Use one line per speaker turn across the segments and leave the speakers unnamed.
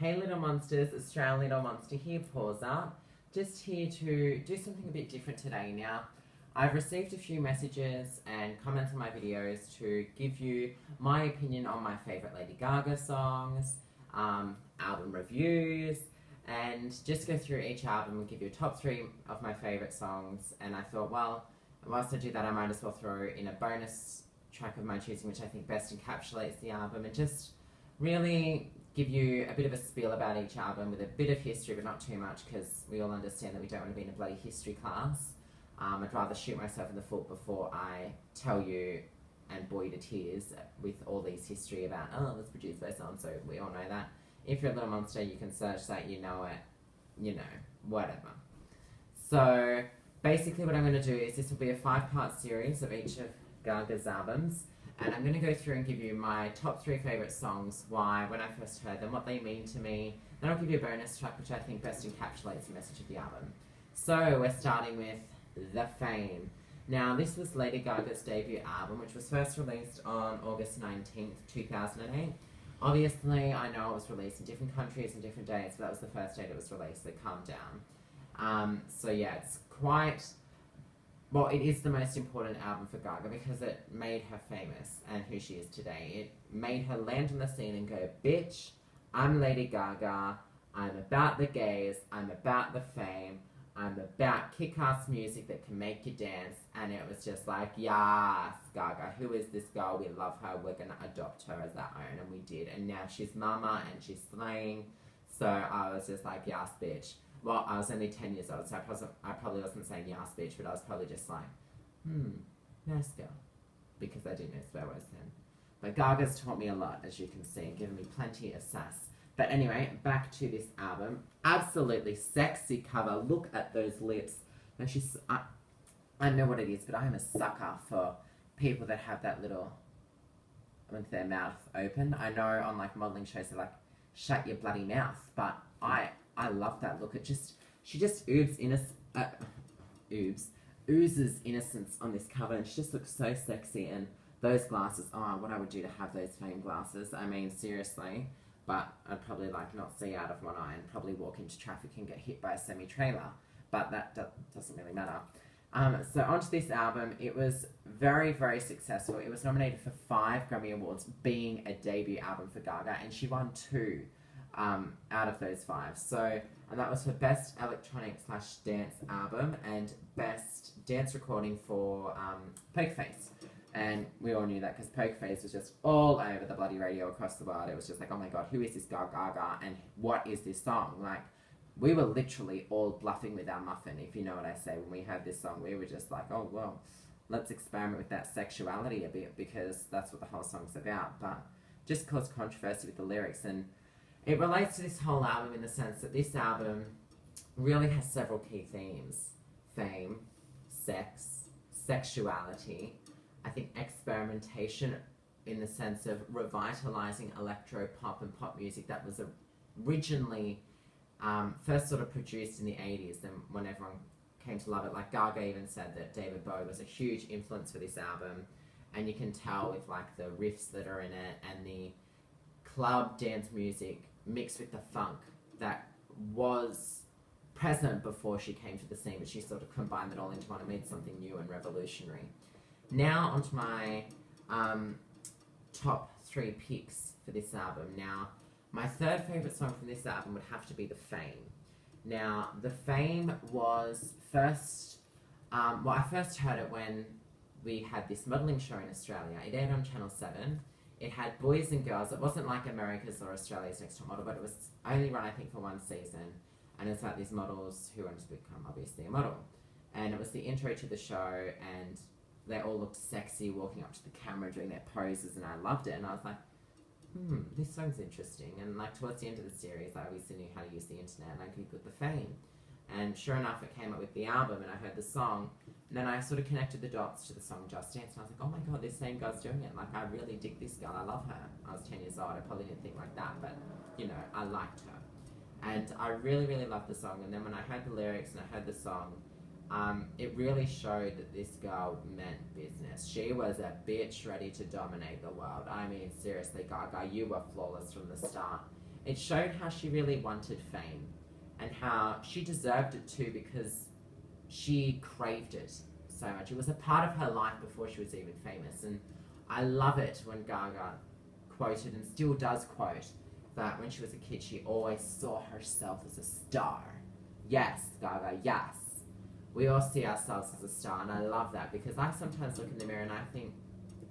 Hey Little Monsters, Australian Little Monster here, Pauser. Just here to do something a bit different today. Now, I've received a few messages and comments on my videos to give you my opinion on my favourite Lady Gaga songs, album reviews, and just go through each album and give you a top 3 of my favourite songs. And I thought, well, whilst I do that, I might as well throw in a bonus track of my choosing, which I think best encapsulates the album, and just really give you a bit of a spiel about each album with a bit of history, but not too much, because we all understand that we don't want to be in a bloody history class. I'd rather shoot myself in the foot before I tell you and bore you to tears with all these history about, oh, it was produced by so-and-so, we all know that. If you're a Little Monster, you can search that, you know it, you know, whatever. So, basically what I'm going to do is, this will be a 5-part series of each of Gaga's albums, and I'm going to go through and give you my top 3 favourite songs, why, when I first heard them, what they mean to me. Then I'll give you a bonus track which I think best encapsulates the message of the album. So we're starting with The Fame. Now this was Lady Gaga's debut album, which was first released on August 19th, 2008. Obviously, I know it was released in different countries and different days, but that was the first date it was released, so calm down. So yeah, it's quite... Well, it is the most important album for Gaga because it made her famous and who she is today. It made her land on the scene and go, bitch, I'm Lady Gaga, I'm about the gays, I'm about the fame, I'm about kick-ass music that can make you dance, and it was just like, yes, Gaga, who is this girl? We love her, we're going to adopt her as our own, and we did. And now she's mama and she's slaying, so I was just like, yes, bitch. Well, I was only 10 years old, so I probably wasn't saying yes, bitch, but I was probably just like, nice girl. Because I didn't know swear words then. But Gaga's taught me a lot, as you can see, and given me plenty of sass. But anyway, back to this album. Absolutely sexy cover. Look at those lips. And she's, I know what it is, but I am a sucker for people that have that little, with their mouth open. I know on like modelling shows they're like, shut your bloody mouth, but I love that look. She just oozes innocence on this cover, and she just looks so sexy. And those glasses, oh, what I would do to have those Fame glasses. I mean, seriously. But I'd probably like not see out of one eye and probably walk into traffic and get hit by a semi-trailer. But that doesn't really matter. So onto this album, it was very, very successful. It was nominated for 5 Grammy Awards, being a debut album for Gaga, and she won 2 out of those 5. So, and that was her best electronic/dance album and best dance recording for Poker Face. And we all knew that because Poker Face was just all over the bloody radio across the world. It was just like, oh my god, who is this girl Gaga and what is this song? Like, we were literally all bluffing with our muffin, if you know what I say. When we heard this song, we were just like, oh well, let's experiment with that sexuality a bit, because that's what the whole song's about. But just caused controversy with the lyrics, and it relates to this whole album in the sense that this album really has several key themes. Fame, sex, sexuality, I think experimentation in the sense of revitalizing electro-pop and pop music that was originally first sort of produced in the 80s, and when everyone came to love it. Like Gaga even said that David Bowie was a huge influence for this album, and you can tell with like the riffs that are in it and the club dance music mixed with the funk that was present before she came to the scene, but she sort of combined it all into one and made something new and revolutionary. Now onto my top 3 picks for this album. Now, my third favourite song from this album would have to be The Fame. Now, The Fame was first, I first heard it when we had this modelling show in Australia. It aired on Channel 7. It had boys and girls. It wasn't like America's or Australia's Next Top Model, but it was only run, I think, for 1 season. And it's about these models who wanted to become, obviously, a model. And it was the intro to the show, and they all looked sexy walking up to the camera doing their poses, and I loved it. And I was like, this song's interesting. And like towards the end of the series, I obviously knew how to use the internet, and I googled The Fame. And sure enough, it came up with the album, and I heard the song, and then I sort of connected the dots to the song Just Dance, and I was like, oh my god, this same girl's doing it. Like, I really dig this girl, I love her. I was 10 years old, I probably didn't think like that, but, you know, I liked her. And I really, really loved the song, and then when I heard the lyrics and I heard the song, it really showed that this girl meant business. She was a bitch ready to dominate the world. I mean, seriously, Gaga, you were flawless from the start. it showed how she really wanted fame and how she deserved it too because she craved it so much. It was a part of her life before she was even famous. And I love it when Gaga quoted, and still does quote, that when she was a kid she always saw herself as a star. Yes, Gaga, yes. We all see ourselves as a star, and I love that because I sometimes look in the mirror and I think,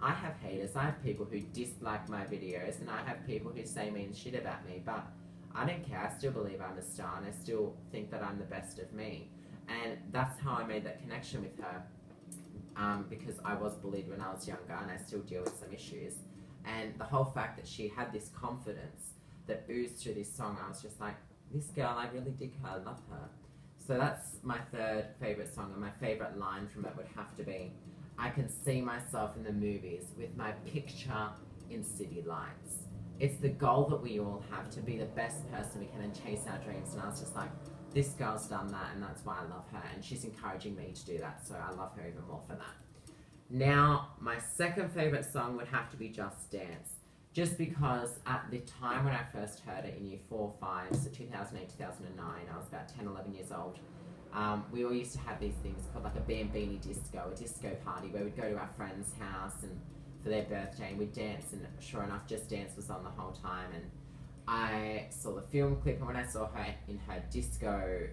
I have haters, I have people who dislike my videos, and I have people who say mean shit about me, but I don't care. I still believe I'm a star, and I still think that I'm the best of me. And that's how I made that connection with her, because I was bullied when I was younger, and I still deal with some issues. And the whole fact that she had this confidence that oozed through this song, I was just like, this girl, I really dig her, I love her. So that's my third favourite song, and my favourite line from it would have to be, I can see myself in the movies with my picture in city lights. It's the goal that we all have, to be the best person we can and chase our dreams. And I was just like, this girl's done that, and that's why I love her, and she's encouraging me to do that, so I love her even more for that. Now, my second favourite song would have to be Just Dance, just because at the time when I first heard it in year 4 or 5, so 2008, 2009, I was about 10, 11 years old. We all used to have these things called like a Bambini disco, a disco party, where we'd go to our friend's house and for their birthday and we'd dance, and sure enough, Just Dance was on the whole time. And I saw the film clip, and when I saw her in her disco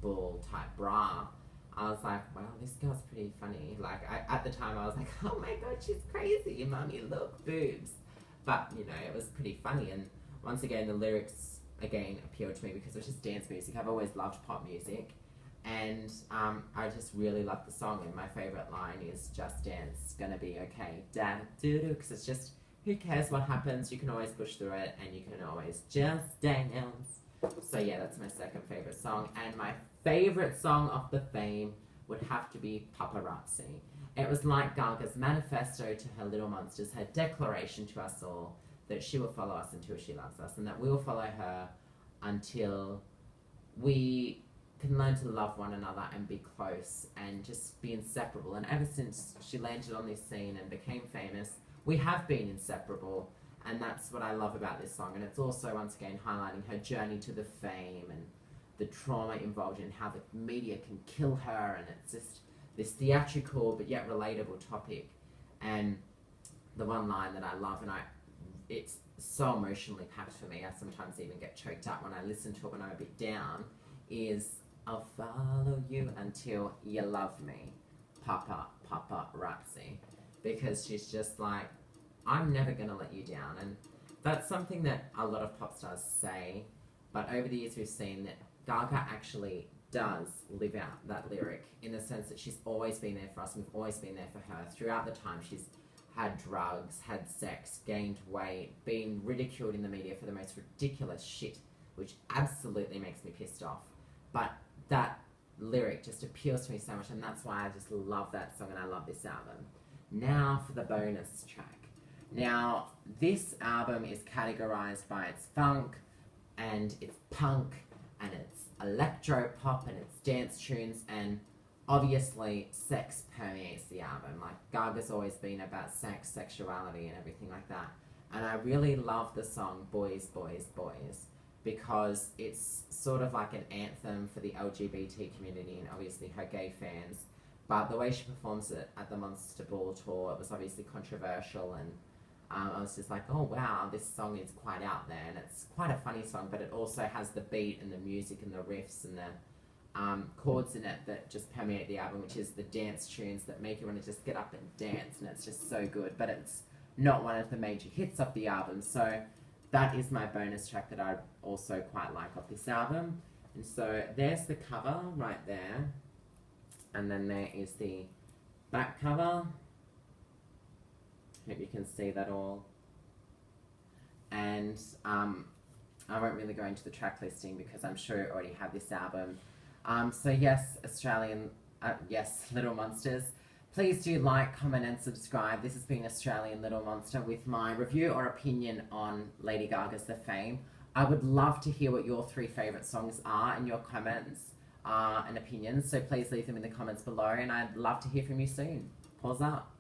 ball type bra, I was like, wow, this girl's pretty funny. Like, at the time I was like, oh my god, she's crazy, mummy, look, boobs. But, you know, it was pretty funny. And once again, the lyrics, again, appealed to me because it was just dance music. I've always loved pop music. And I just really love the song. And my favourite line is, Just Dance, gonna be okay. Da-do-do, because it's just, who cares what happens? You can always push through it, and you can always just dance. So yeah, that's my second favourite song. And my favourite song of the Fame would have to be Paparazzi. It was like Gaga's manifesto to her little monsters, her declaration to us all that she will follow us until she loves us, and that we will follow her until we can learn to love one another and be close and just be inseparable. And ever since she landed on this scene and became famous, we have been inseparable, and that's what I love about this song. And it's also, once again, highlighting her journey to the fame and the trauma involved in how the media can kill her, and it's just this theatrical but yet relatable topic. And the one line that I love, and it's so emotionally packed for me, I sometimes even get choked up when I listen to it when I'm a bit down, is, I'll follow you until you love me, Paparazzi. Because she's just like, I'm never gonna let you down. And that's something that a lot of pop stars say, but over the years we've seen that Gaga actually does live out that lyric, in the sense that she's always been there for us, and we've always been there for her. Throughout the time she's had drugs, had sex, gained weight, been ridiculed in the media for the most ridiculous shit, which absolutely makes me pissed off. But that lyric just appeals to me so much, and that's why I just love that song and I love this album. Now for the bonus track. Now, this album is categorized by its funk, and its punk, and its electro pop, and its dance tunes, and obviously sex permeates the album. Like, Gaga's always been about sex, sexuality, and everything like that. And I really love the song Boys, Boys, Boys, because it's sort of like an anthem for the LGBT community and obviously her gay fans. But the way she performs it at the Monster Ball tour, it was obviously controversial, and I was just like, oh wow, this song is quite out there, and it's quite a funny song, but it also has the beat and the music and the riffs and the chords in it that just permeate the album, which is the dance tunes that make you want to just get up and dance, and it's just so good. But it's not one of the major hits of the album, so that is my bonus track that I also quite like off this album. And so there's the cover right there, and then there is the back cover. Hope you can see that all. And I won't really go into the track listing because I'm sure you already have this album. So yes, yes, Little Monsters. Please do like, comment and subscribe. This has been Australian Little Monster with my review or opinion on Lady Gaga's The Fame. I would love to hear what your 3 favourite songs are and your comments and opinions. So please leave them in the comments below, and I'd love to hear from you soon. Pause up.